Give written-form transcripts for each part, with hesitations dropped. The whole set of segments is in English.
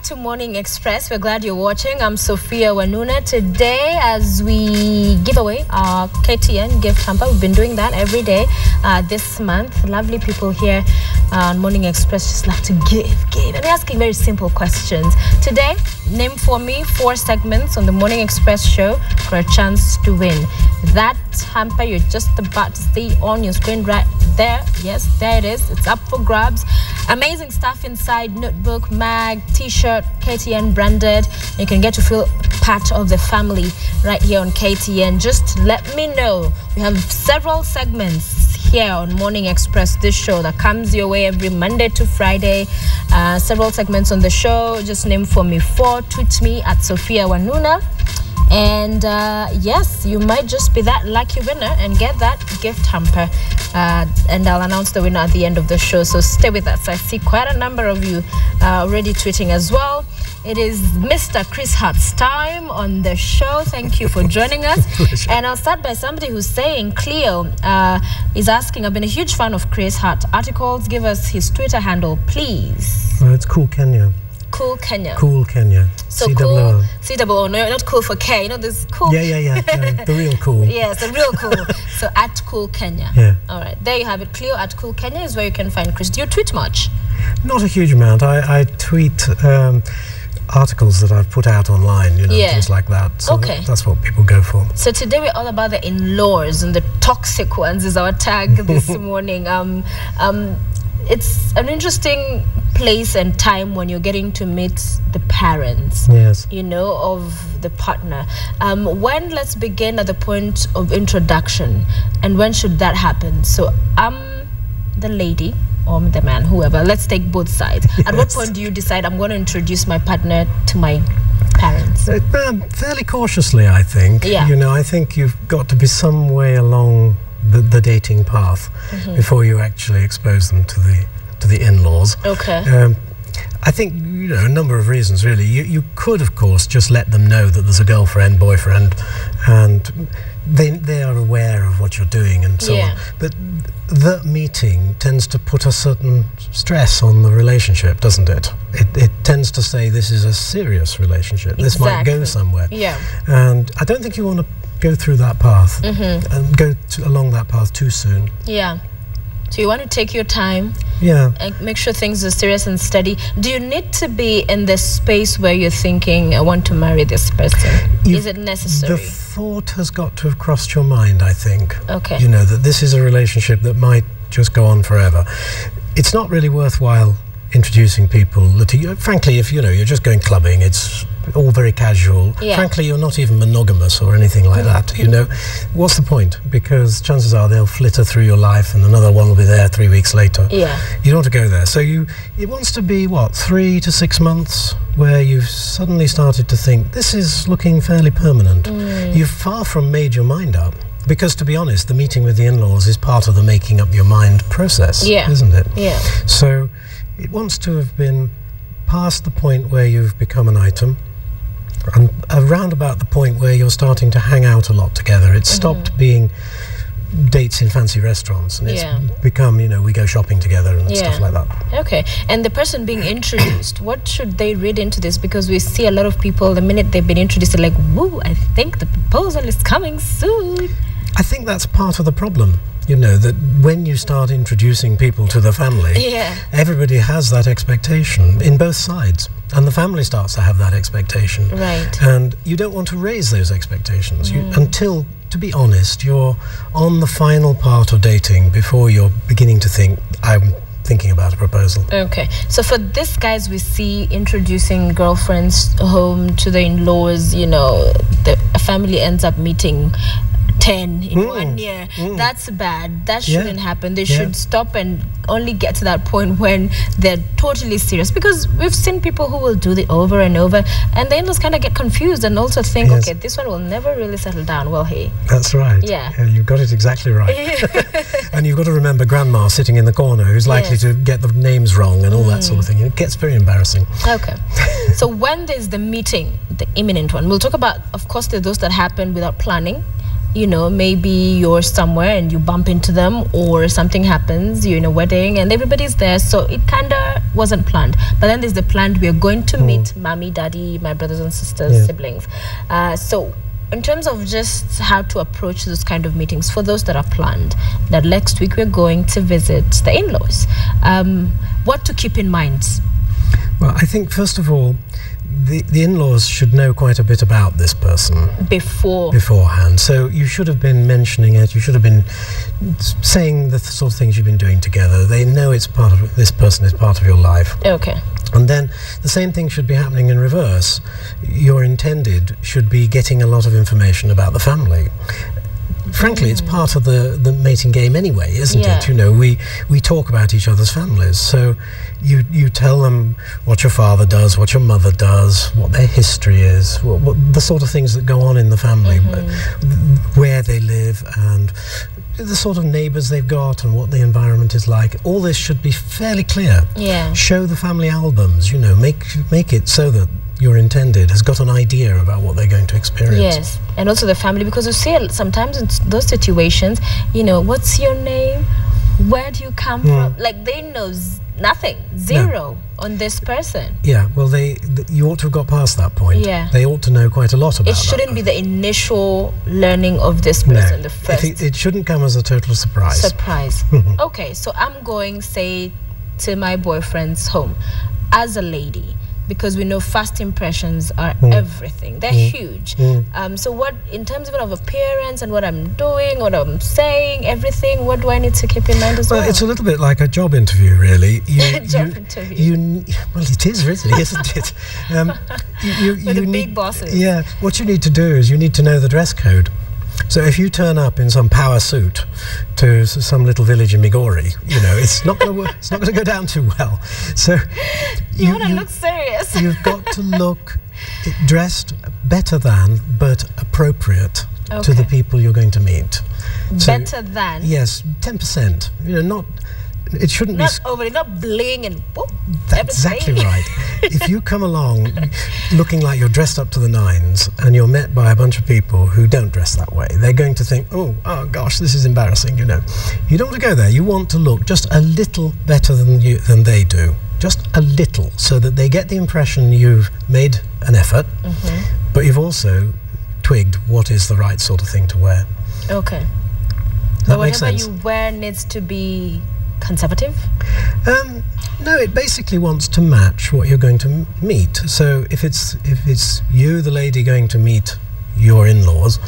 to Morning Express. We're glad you're watching. I'm Sophia Wanuna. Today, as we give away our KTN gift hamper, we've been doing that every day this month. Lovely people here on Morning Express just like to give. And they're asking very simple questions. Today, name for me 4 segments on the Morning Express show for a chance to win. That hamper you're just about to see on your screen right there. Yes, there it is. It's up for grabs. Amazing stuff inside: notebook, mag, t-shirt, KTN branded. You can get to feel part of the family right here on KTN. Just let me know. We have several segments here on Morning Express, this show that comes your way every Monday to Friday. Several segments on the show. Just name for me 4. Tweet me at Sophia Wanuna. And yes, you might just be that lucky winner and get that gift hamper. And I'll announce the winner at the end of the show, so stay with us. I see quite a number of you already tweeting as well. It is Mr. Chris Hart's time on the show. Thank you for joining us. And I'll start by somebody who's saying, Cleo is asking, I've been a huge fan of Chris Hart articles. Give us his Twitter handle, please. It's Cool Kenya. Cool Kenya. Cool Kenya. So cool, C-O-O, no, not cool for K. You know, this cool. Yeah. The real cool. Yes, the real cool. So at Cool Kenya. Yeah. All right, there you have it. Cleo at Cool Kenya is where you can find Chris. Do you tweet much? Not a huge amount. I tweet articles that I've put out online, you know, things like that. So that's what people go for. So today we're all about the in-laws, and the toxic ones is our tag this morning. It's an interesting place and time when you're getting to meet the parents, you know, of the partner. When, let's begin at the point of introduction, and when should that happen? So I'm the lady or the man, whoever. Let's take both sides. At what point do you decide I'm going to introduce my partner to my parents? Fairly cautiously, I think. You know, I think you've got to be some way along the dating path before you actually expose them to the in-laws. I think, you know, a number of reasons really. You could, of course, just let them know that there's a girlfriend, boyfriend, and they are aware of what you're doing and so on. But the meeting tends to put a certain stress on the relationship, doesn't it? It tends to say this is a serious relationship. This might go somewhere. And I don't think you want to go through that path and go along that path too soon. So you want to take your time and make sure things are serious and steady. Do you need to be in this space where you're thinking, I want to marry this person? Is it necessary? The thought has got to have crossed your mind, I think. You know, that this is a relationship that might just go on forever. It's not really worthwhile introducing people that frankly, if you know you're just going clubbing, it's all very casual. Frankly, you're not even monogamous or anything like that. You know, what's the point? Because chances are they'll flitter through your life and another one will be there 3 weeks later. You don't want to go there. So it wants to be what, 3 to 6 months where you've suddenly started to think this is looking fairly permanent. You've far from made your mind up. Because to be honest, the meeting with the in-laws is part of the making up your mind process, isn't it? So it wants to have been past the point where you've become an item, and around about the point where you're starting to hang out a lot together. It's stopped being dates in fancy restaurants, and it's become, you know, we go shopping together and stuff like that. And the person being introduced, what should they read into this? Because we see a lot of people, the minute they've been introduced, they're like, woo, I think the proposal is coming soon. I think that's part of the problem. You know, that when you start introducing people to the family, everybody has that expectation in both sides. And the family starts to have that expectation. And you don't want to raise those expectations until, to be honest, you're on the final part of dating before you're beginning to think, I'm thinking about a proposal. So for this guys we see introducing girlfriends home to the in-laws, you know, the family ends up meeting 10 in 1 year. That's bad. That shouldn't happen. They should stop and only get to that point when they're totally serious, because we've seen people who will do it over and over, and the in-laws kind of get confused and also think, okay, this one will never really settle down, will he? That's right. You've got it exactly right. And you've got to remember grandma sitting in the corner who's likely to get the names wrong and all that sort of thing. It gets very embarrassing. So when there's the meeting, the imminent one, we'll talk about, of course, there are those that happen without planning. You know, maybe you're somewhere and you bump into them, or something happens, you're in a wedding and everybody's there, so it kind of wasn't planned. But then there's the planned, we're going to meet mommy, daddy, my brothers and sisters, siblings. So in terms of just how to approach those kind of meetings, for those that are planned, that next week we're going to visit the in-laws, what to keep in mind? Well, I think first of all, the in-laws should know quite a bit about this person beforehand. So you should have been mentioning it. You should have been saying the sort of things you've been doing together. They know it's part of, this person is part of your life. Okay. And then the same thing should be happening in reverse. Your intended should be getting a lot of information about the family. Frankly, it's part of the mating game anyway, isn't it? You know, we talk about each other's families. So you tell them what your father does, what your mother does, what their history is, what the sort of things that go on in the family, where they live, and the sort of neighbours they've got, and what the environment is like. All this should be fairly clear. Yeah. Show the family albums. You know, make it so that your intended has got an idea about what they're going to experience. Yes, and also the family, because you see sometimes in those situations, you know, what's your name? Where do you come from? Like, they know nothing, zero on this person. Yeah, well, you ought to have got past that point. Yeah. They ought to know quite a lot about it. It shouldn't be the initial learning of this person, the first. It shouldn't come as a total surprise. Okay, so I'm going, say, to my boyfriend's home as a lady, because we know first impressions are everything. They're huge. So what, in terms of appearance and what I'm doing, what I'm saying, everything, what do I need to keep in mind as well? Well, it's a little bit like a job interview, really. Interview. Well, it is really, isn't it? With the big bosses. Yeah. What you need to do is you need to know the dress code. So if you turn up in some power suit to some little village in Migori, you know, it's not going to it's not going to go down too well. So you want to look serious. You've got to look dressed better than, but appropriate to the people you're going to meet. So, better than? Yes, 10%. You know, not. It shouldn't not be overly, not bling and whoop. That's exactly right. If you come along looking like you're dressed up to the nines and you're met by a bunch of people who don't dress that way, they're going to think, oh gosh, this is embarrassing. You know, you don't want to go there. You want to look just a little better than they do, just a little, so that they get the impression you've made an effort, but you've also twigged what is the right sort of thing to wear. Okay. So whatever you wear needs to be conservative? No, it basically wants to match what you're going to meet. So if it's you, the lady, going to meet your in-laws,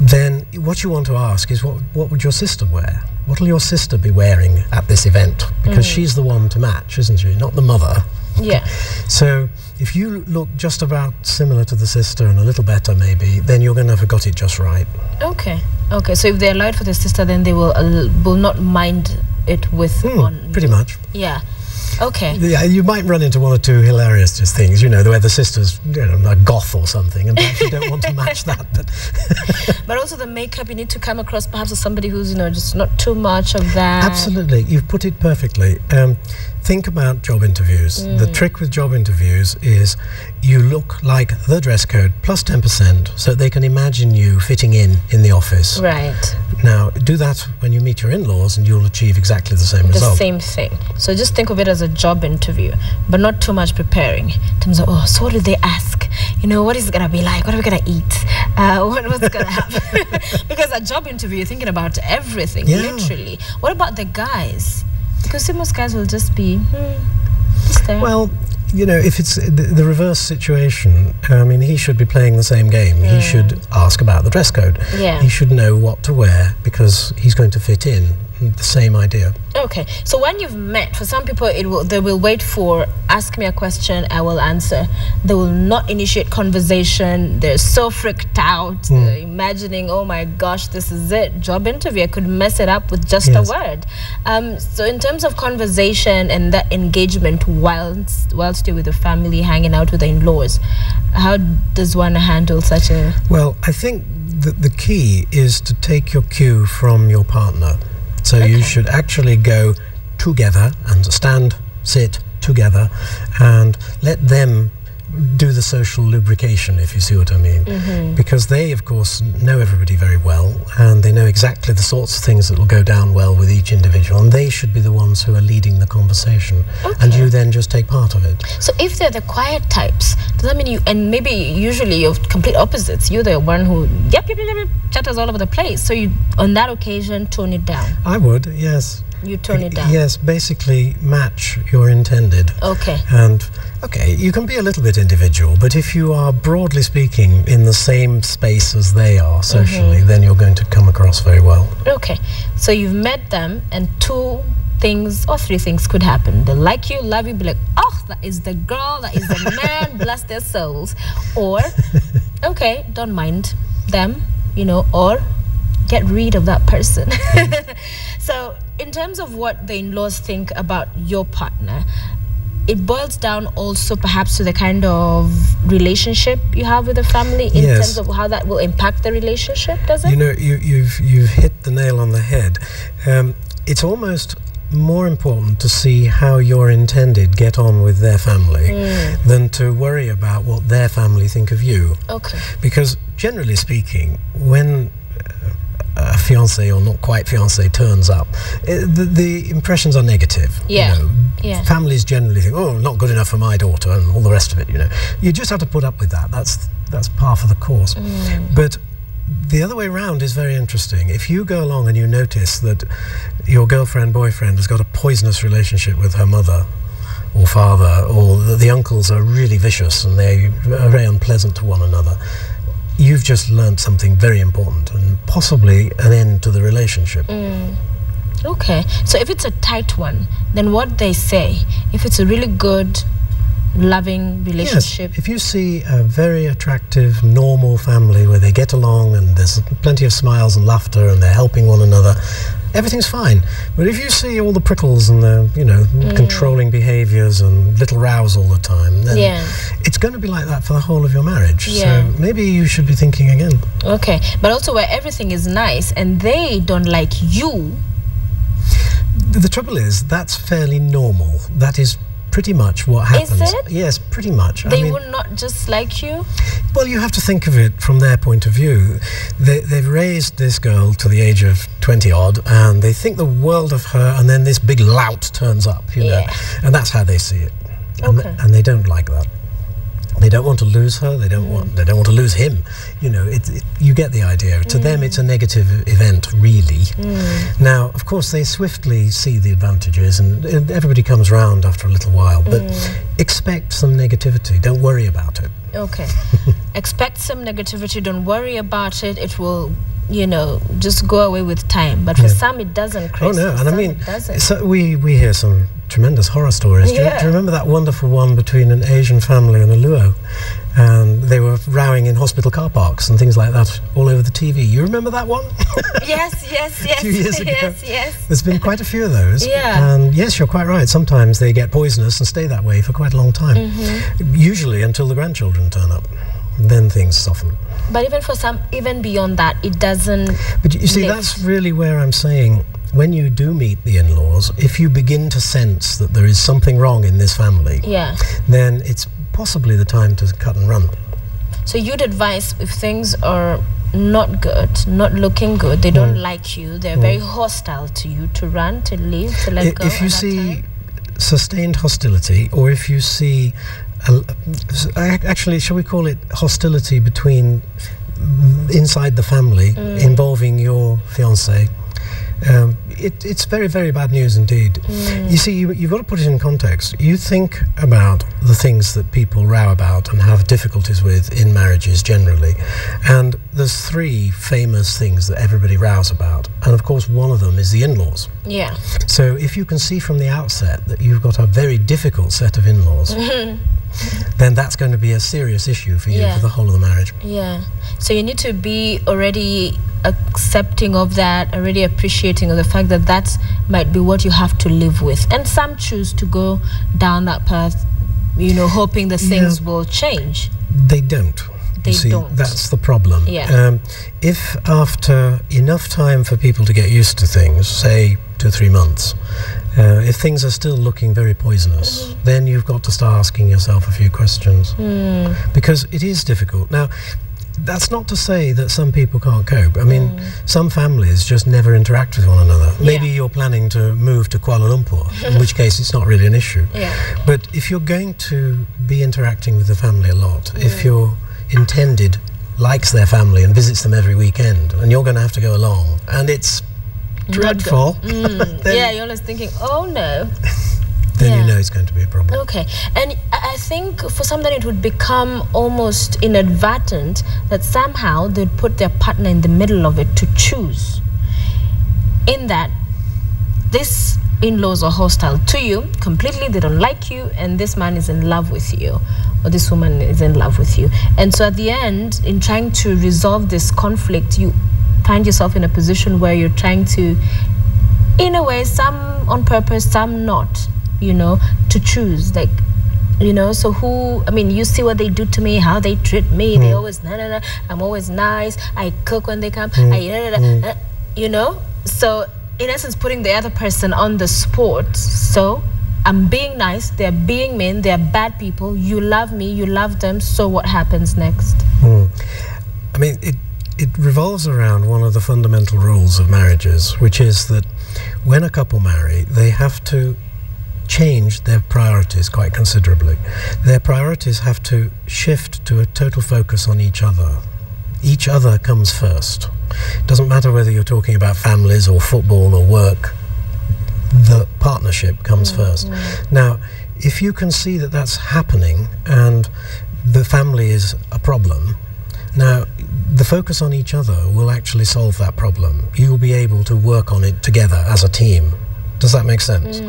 then what you want to ask is what would your sister wear? What will your sister be wearing at this event? Because she's the one to match, isn't she? Not the mother. Yeah. So if you look just about similar to the sister and a little better maybe, then you're going to have got it just right. Okay. So if they're allowed for the sister, then they will not mind it with pretty much. Yeah. Okay. Yeah, you might run into one or two hilarious things, you know, where the sister's, you know, a goth or something, and perhaps you don't want to match that. But also the makeup, you need to come across perhaps as somebody who's, you know, just not too much of that. Absolutely. You've put it perfectly. Think about job interviews. The trick with job interviews is you look like the dress code plus 10%, so they can imagine you fitting in the office. Right. Now, do that when you meet your in-laws and you'll achieve exactly the same result. The same thing. So just think of it as a job interview, but not too much preparing. In terms of, so what do they ask? You know, what is it going to be like? What are we going to eat? What's going to happen? Because a job interview, you're thinking about everything, literally. What about the guys? Because most guys will just be, just there. Well, you know, if it's the reverse situation, I mean, he should be playing the same game. He should ask about the dress code. Yeah. He should know what to wear because he's going to fit in. The same idea. Okay, so when you've met, for some people they will wait for ask me a question, I will answer. They will not initiate conversation. They're so freaked out, imagining, oh my gosh, this is it, job interview, I could mess it up with just a word. So in terms of conversation and that engagement whilst you're with the family, hanging out with the in-laws, how does one handle such a... Well, I think the key is to take your cue from your partner. So you should actually go together and sit together and let them do the social lubrication, if you see what I mean. Because they, of course, know everybody very well, and they know exactly the sorts of things that will go down well with each individual, and they should be the ones who are leading the conversation, and you then just take part of it. So if they're the quiet types, does that mean you, and maybe usually you're complete opposites, you're the one who chatters all over the place, so you, on that occasion, tone it down? I would, yes. You tone it down? Yes, basically match your intended. Okay. And, okay, you can be a little bit individual, but if you are, broadly speaking, in the same space as they are socially, then you're going to come across very well. Okay. So you've met them, and 2 things or 3 things could happen. They like you, love you, be like, oh, that is the girl, that is the man, bless their souls. Or, okay, don't mind them, you know, or get rid of that person. So in terms of what the in-laws think about your partner, it boils down also perhaps to the kind of relationship you have with the family in terms of how that will impact the relationship, does it? You know, you've hit the nail on the head. It's almost more important to see how your intended get on with their family than to worry about what their family think of you. Okay. Because generally speaking, when a fiancé or not quite fiancé turns up, the impressions are negative. Yeah. You know, families generally think, oh, not good enough for my daughter, and all the rest of it. You know, you just have to put up with that. That's par of the course. But the other way around is very interesting. If you go along and you notice that your girlfriend, boyfriend has got a poisonous relationship with her mother or father, or that the uncles are really vicious and they are very unpleasant to one another, you've just learned something very important and possibly an end to the relationship. Okay. So if it's a tight one, then what they say, if it's a really good, loving relationship. Yes, if you see a very attractive, normal family where they get along and there's plenty of smiles and laughter and they're helping one another, everything's fine. But if you see all the prickles and the, you know, controlling behaviours and little rows all the time, then it's going to be like that for the whole of your marriage. So maybe you should be thinking again. Okay. But also where everything is nice and they don't like you. The trouble is, that's fairly normal. That is pretty much what happens. Is it? Yes, pretty much. They would not just like you? Well, you have to think of it from their point of view. They've raised this girl to the age of 20-odd, and they think the world of her, and then this big lout turns up, you know. And that's how they see it. And they don't like that. They don't want to lose her. They don't want to lose him. You know, you get the idea. To them, it's a negative event, really. Now, of course, they swiftly see the advantages, and everybody comes round after a little while. But expect some negativity. Don't worry about it. Okay. Expect some negativity. Don't worry about it. It will, you know, just go away with time. But for some, it doesn't. Chris. Oh no, and I mean, so we hear some tremendous horror stories. Do you remember that wonderful one between an Asian family and a Luo? And they were rowing in hospital car parks and things like that all over the TV. You remember that one? Yes. A few years ago. Yes. There's been quite a few of those. Yeah. And yes, you're quite right. Sometimes they get poisonous and stay that way for quite a long time. Usually until the grandchildren turn up. Then things soften. But even for some, even beyond that, it doesn't. But you see, that's really where I'm saying, when you do meet the in-laws, if you begin to sense that there is something wrong in this family, then it's possibly the time to cut and run. So you'd advise, if things are not good, not looking good, they don't like you, they're very hostile to you, to run, to leave, to let go? If you see sustained hostility, or if you see, actually, shall we call it hostility between inside the family involving your fiancé, it's very, very bad news indeed. You see, you've got to put it in context. You think about the things that people row about and have difficulties with in marriages generally, and there's 3 famous things that everybody rows about, and of course one of them is the in-laws. Yeah. So if you can see from the outset that you've got a very difficult set of in-laws, then that's going to be a serious issue for you for the whole of the marriage. Yeah. So you need to be already accepting of that, already appreciating of the fact that that might be what you have to live with. And some choose to go down that path, you know, hoping that things will change. They don't. They don't. That's the problem. Yeah. If after enough time for people to get used to things, say 2 or 3 months, If things are still looking very poisonous, then you've got to start asking yourself a few questions. Because it is difficult. Now, that's not to say that some people can't cope. I mean, some families just never interact with one another. Maybe you're planning to move to Kuala Lumpur, in which case it's not really an issue. But if you're going to be interacting with the family a lot, if your intended likes their family and visits them every weekend, and you're going to have to go along, and it's dreadful. You're always thinking, oh no. Then you know it's going to be a problem. Okay. And I think for some then it would become almost inadvertent that somehow they'd put their partner in the middle of it to choose. In that, this in-laws are hostile to you completely, they don't like you, and this man is in love with you, or this woman is in love with you. And so at the end, in trying to resolve this conflict, you find yourself in a position where you're trying to, in a way, some on purpose, some not, you know, to choose, like, you know, so who, I mean, you see what they do to me, how they treat me, they always, I'm always nice, I cook when they come, you know, so in essence putting the other person on the spot. So I'm being nice, they're being mean, they're bad people, you love me, you love them, so what happens next? I mean, it revolves around one of the fundamental rules of marriages, which is that when a couple marry, they have to change their priorities quite considerably. Their priorities have to shift to a total focus on each other. Each other comes first. It doesn't matter whether you're talking about families or football or work, the partnership comes first. Now, if you can see that that's happening and the family is a problem, now the focus on each other will actually solve that problem. You'll be able to work on it together as a team. Does that make sense?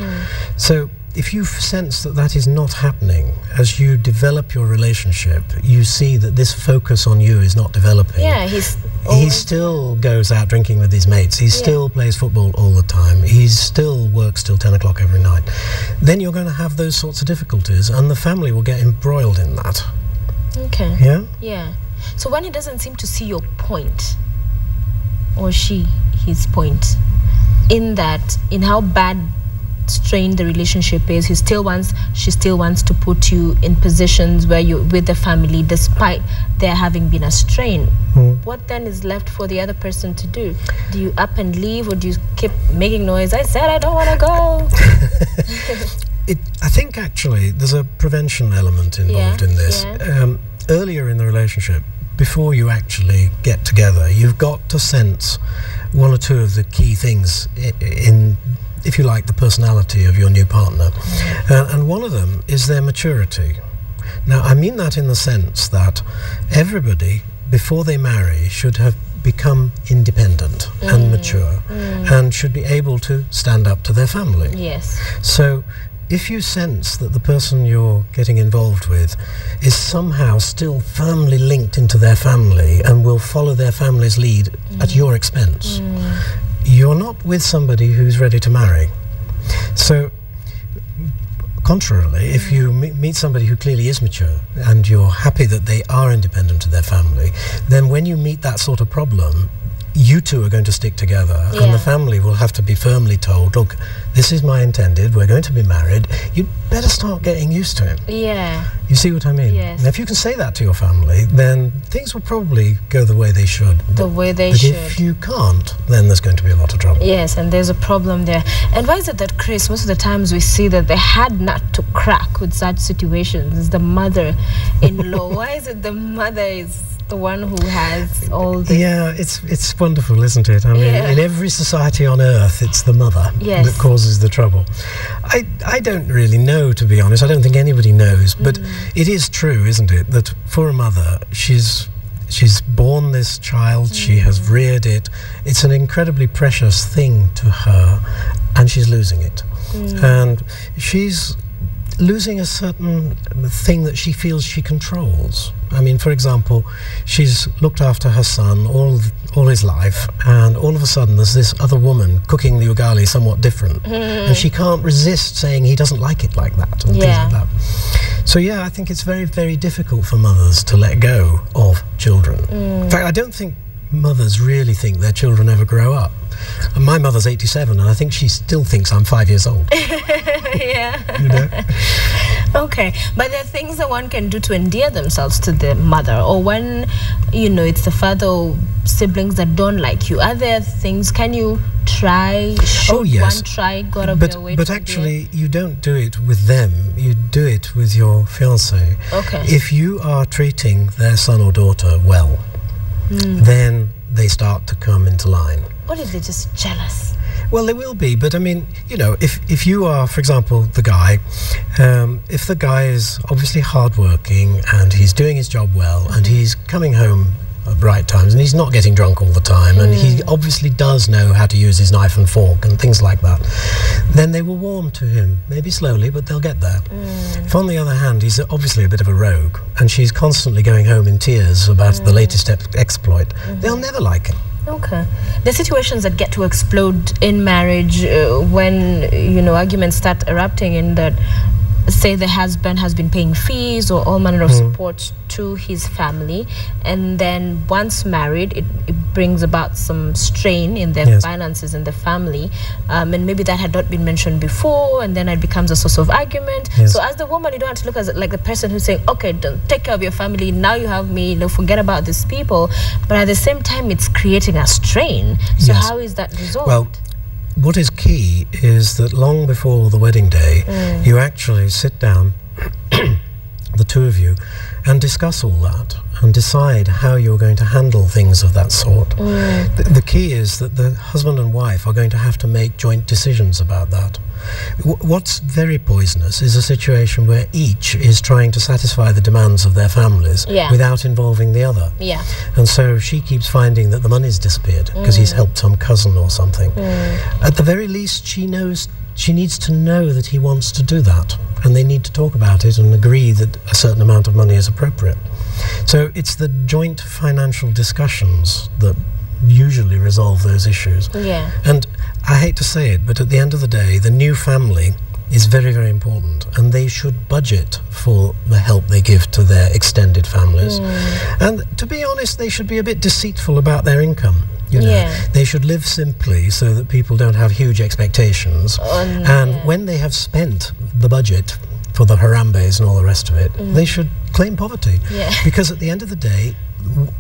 So if you sense that that is not happening, as you develop your relationship, you see that this focus on you is not developing. Yeah, he still goes out drinking with his mates. He still plays football all the time. He still works till 10 o'clock every night. Then you're going to have those sorts of difficulties, and the family will get embroiled in that. Okay. Yeah? Yeah. So when he doesn't seem to see your point, or she, his point, in how bad strained the relationship is, she still wants to put you in positions where you're with the family despite there having been a strain. What then is left for the other person to do? Do you up and leave, or do you keep making noise? I said I don't want to go. I think actually there's a prevention element involved in this. Earlier in the relationship, before you actually get together, you've got to sense one or two of the key things in, if you like, the personality of your new partner. And one of them is their maturity. Now, I mean that in the sense that everybody, before they marry, should have become independent and mature and should be able to stand up to their family. Yes. So if you sense that the person you're getting involved with is somehow still firmly linked into their family and will follow their family's lead at your expense, you're not with somebody who's ready to marry. So, contrarily, if you meet somebody who clearly is mature and you're happy that they are independent of their family, then when you meet that sort of problem, you two are going to stick together, and the family will have to be firmly told, look, this is my intended, we're going to be married, you'd better start getting used to it. Yeah. You see what I mean? Yes. Now, if you can say that to your family, then things will probably go the way they should. But if you can't, then there's going to be a lot of trouble. Yes, and there's a problem there. And why is it that, Chris, most of the times we see that the hard nut to crack with such situations is the mother-in-law? Why is it the mother is the one who has all this? Yeah, it's wonderful, isn't it? I mean, in every society on earth, it's the mother that causes the trouble. I don't really know, to be honest. I don't think anybody knows, but it is true, isn't it, that for a mother, she's born this child, she has reared it, it's an incredibly precious thing to her, and she's losing it. And she's losing a certain thing that she feels she controls. I mean, for example, she's looked after her son all his life, and all of a sudden there's this other woman cooking the ugali somewhat different, and she can't resist saying he doesn't like it like that, and things like that. So yeah, I think it's very, very difficult for mothers to let go of children. In fact, I don't think mothers really think their children ever grow up. And my mother's 87, and I think she still thinks I'm 5 years old. Yeah. You know? Okay, but there are things that one can do to endear themselves to the mother, or when, you know, it's the father or siblings that don't like you. Are there things, can you try, should one try, go out of their way? But actually, you don't do it with them, you do it with your fiancé. Okay. If you are treating their son or daughter well, then they start to come into line. What if they're just jealous? Well, they will be, but I mean, you know, if you are, for example, the guy, if the guy is obviously hardworking and he's doing his job well and he's coming home at right times and he's not getting drunk all the time and he obviously does know how to use his knife and fork and things like that, then they will warm to him, maybe slowly, but they'll get there. If on the other hand he's obviously a bit of a rogue and she's constantly going home in tears about the latest exploit, they'll never like him. Okay. The situations that get to explode in marriage when, you know, arguments start erupting in that, say the husband has been paying fees or all manner of support to his family, and then once married it brings about some strain in their finances in the family, and maybe that had not been mentioned before, and then it becomes a source of argument. So as the woman, you don't have to look as like the person who's saying, okay, don't take care of your family, now you have me, you know, forget about these people, but at the same time it's creating a strain. So how is that resolved? Well, what is key is that long before the wedding day, you actually sit down, the two of you, and discuss all that and decide how you're going to handle things of that sort. The key is that the husband and wife are going to have to make joint decisions about that. What's very poisonous is a situation where each is trying to satisfy the demands of their families without involving the other. And so she keeps finding that the money's disappeared because he's helped some cousin or something. At the very least, she needs to know that he wants to do that, and they need to talk about it and agree that a certain amount of money is appropriate. So it's the joint financial discussions that usually resolve those issues. And I hate to say it, but at the end of the day, the new family is very, very important, and they should budget for the help they give to their extended families. And to be honest, they should be a bit deceitful about their income. You know, they should live simply so that people don't have huge expectations. And when they have spent the budget for the Harambes and all the rest of it, they should claim poverty. Because at the end of the day,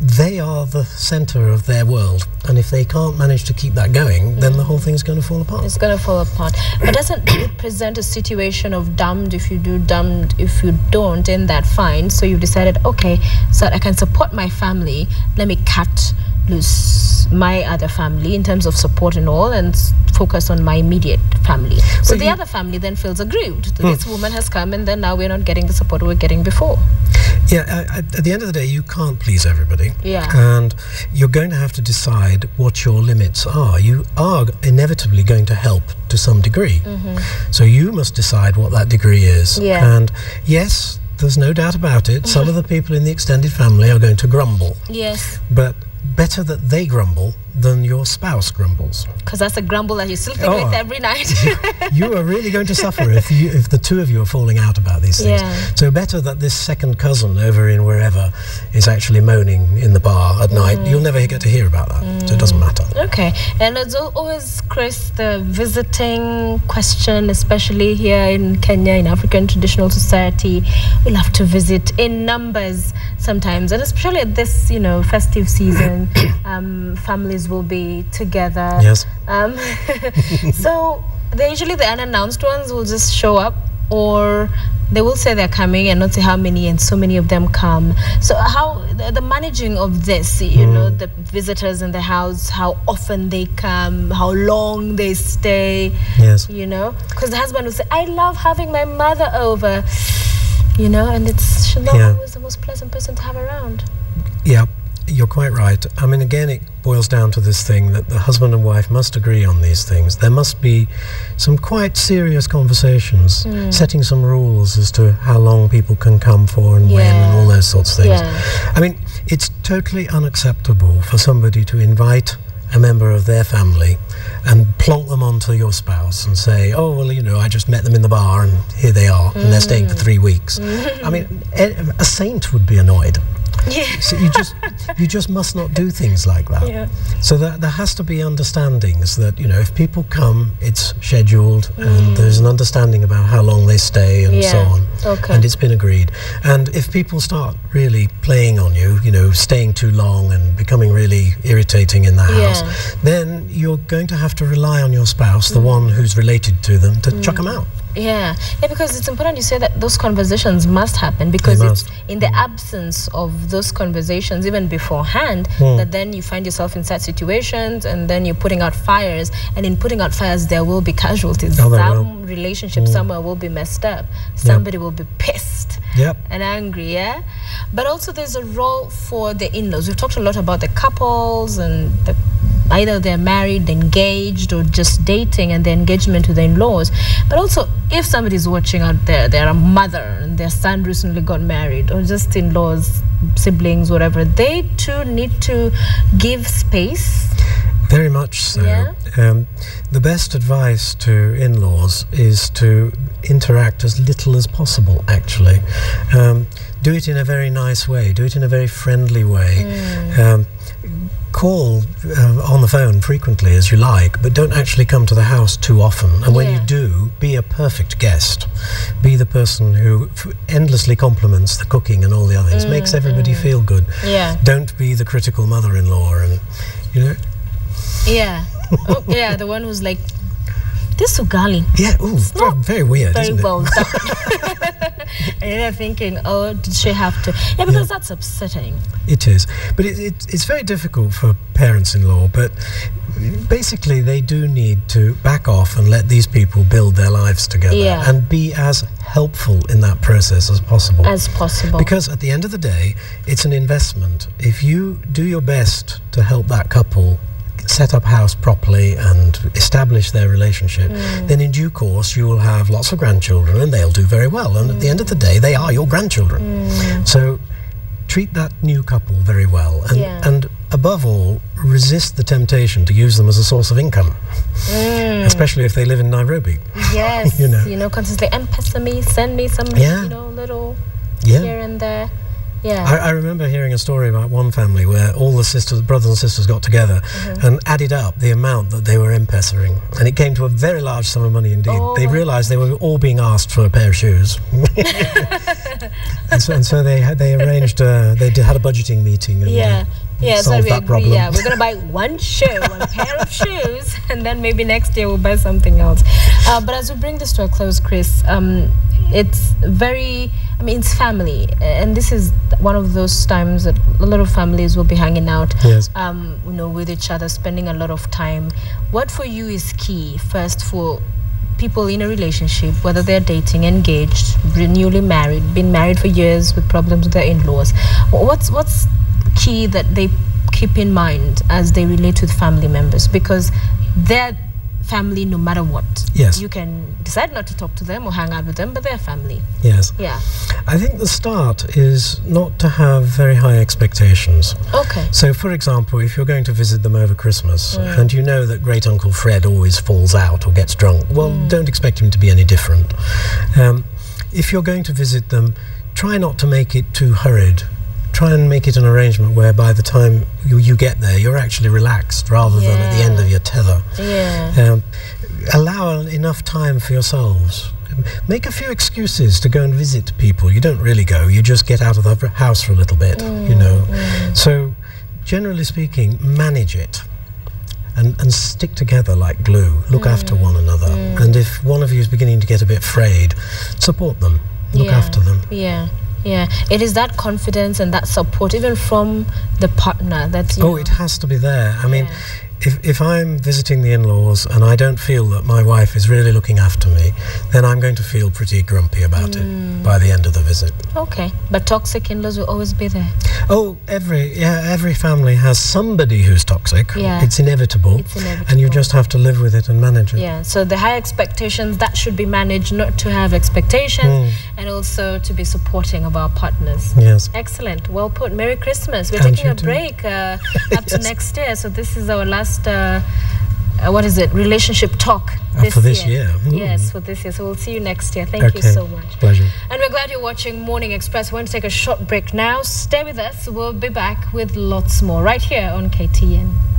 they are the center of their world, and if they can't manage to keep that going, then the whole thing's going to fall apart. It's going to fall apart. But doesn't it present a situation of damned if you do, damned if you don't, in that fine? So you've decided, okay, so I can support my family, let me cut loose my other family in terms of support and all, and focus on my immediate family. So the other family then feels aggrieved that this woman has come, and then now we're not getting the support we were getting before. At the end of the day, you can't please everybody. And you're going to have to decide what your limits are. You are inevitably going to help to some degree. So you must decide what that degree is. And yes, there's no doubt about it, some of the people in the extended family are going to grumble. But better that they grumble than your spouse grumbles. Because that's a grumble that you sleep with every night. You are really going to suffer if the two of you are falling out about these things. So better that this second cousin over in wherever is actually moaning in the bar at night. You'll never get to hear about that, so it doesn't matter. Okay, and as always, Chris, the visiting question, especially here in Kenya, in African traditional society, we love to visit in numbers sometimes, and especially at this, you know, festive season, families will be together. So usually the unannounced ones will just show up, or they will say they're coming and not say how many, and so many of them come. So how the managing of this, you know, the visitors in the house, how often they come, how long they stay, you know, because the husband will say, I love having my mother over, you know, and she's not always the most pleasant person to have around. You're quite right. I mean, again, it boils down to this thing that the husband and wife must agree on these things. There must be some quite serious conversations, setting some rules as to how long people can come for and when and all those sorts of things. I mean, it's totally unacceptable for somebody to invite a member of their family and plonk them onto your spouse and say, oh, well, you know, I just met them in the bar and here they are and they're staying for 3 weeks. I mean, a saint would be annoyed. Yeah. So you just must not do things like that. Yeah. So there has to be understandings that, you know, if people come, it's scheduled, and there's an understanding about how long they stay and so on. Okay. And it's been agreed. And if people start really playing on you, you know, staying too long and becoming really irritating in the house, then you're going to have to rely on your spouse, the one who's related to them, to chuck them out. Yeah, because it's important you say that those conversations must happen, because it's in the absence of those conversations, even beforehand, that then you find yourself in sad situations, and then you're putting out fires, and in putting out fires there will be casualties. Some relationship somewhere will be messed up. Somebody will be pissed and angry, But also there's a role for the in-laws. We've talked a lot about the couples and either they're married, engaged, or just dating, and the engagement with the in-laws. But also, if somebody's watching out there, they're a mother and their son recently got married, or just in-laws, siblings, whatever, they too need to give space. Very much so. The best advice to in-laws is to interact as little as possible, actually. Do it in a very nice way. Do it in a very friendly way. Call on the phone frequently as you like, but don't actually come to the house too often. And when you do, be a perfect guest. Be the person who endlessly compliments the cooking and all the other things. Makes everybody feel good. Don't be the critical mother-in-law, and, you know. The one who's like, this ugali. Very weird, very isn't it? well done. And you're thinking, oh, did she have to? Because that's upsetting. It is. But it's very difficult for parents-in-law, but basically they do need to back off and let these people build their lives together and be as helpful in that process as possible. Because at the end of the day, it's an investment. If you do your best to help that couple set up house properly and establish their relationship, then in due course you will have lots of grandchildren, and they'll do very well, and at the end of the day they are your grandchildren. So treat that new couple very well, and above all, resist the temptation to use them as a source of income, especially if they live in Nairobi. Yes. you know, constantly M-Pesa me, send me some you know, little here and there. I remember hearing a story about one family where all the brothers and sisters got together and added up the amount that they were M-Pesaing, and it came to a very large sum of money indeed. They realised they were all being asked for a pair of shoes. and so they arranged, they had a budgeting meeting and solved that problem. We're going to buy one shoe, one pair of shoes, and then maybe next year we'll buy something else. But as we bring this to a close, Chris, it's very, it's family, and this is one of those times that a lot of families will be hanging out, with each other, spending a lot of time. What for you is key, first, for people in a relationship, whether they're dating, engaged, newly married, been married for years with problems with their in-laws? What's key that they keep in mind as they relate with family members? Because they're family no matter what. You can decide not to talk to them or hang out with them, but they're family. I think the start is not to have very high expectations. So for example, if you're going to visit them over Christmas and you know that great Uncle Fred always falls out or gets drunk, well, don't expect him to be any different. If you're going to visit them, try not to make it too hurried. Try and make it an arrangement where by the time you get there, you're actually relaxed rather than at the end of your tether. Allow enough time for yourselves. Make a few excuses to go and visit people. You don't really go, you just get out of the house for a little bit, you know. So, generally speaking, manage it. And stick together like glue. Look after one another. And if one of you is beginning to get a bit frayed, support them. Look after them. It is that confidence and that support, even from the partner. That's it has to be there. I mean, if I'm visiting the in-laws and I don't feel that my wife is really looking after me, then I'm going to feel pretty grumpy about it by the end of the visit. But toxic in-laws will always be there. Every family has somebody who's toxic. It's inevitable. And you just have to live with it and manage it. So the high expectations, that should be managed, not to have expectations, and also to be supporting of our partners. Excellent. Well put. Merry Christmas. We're taking a break up to next year, so this is our last what is it, relationship talk for this year. Yes, for this year. So we'll see you next year. Thank you so much. Pleasure. And we're glad you're watching Morning Express. We're going to take a short break now. Stay with us. We'll be back with lots more right here on KTN.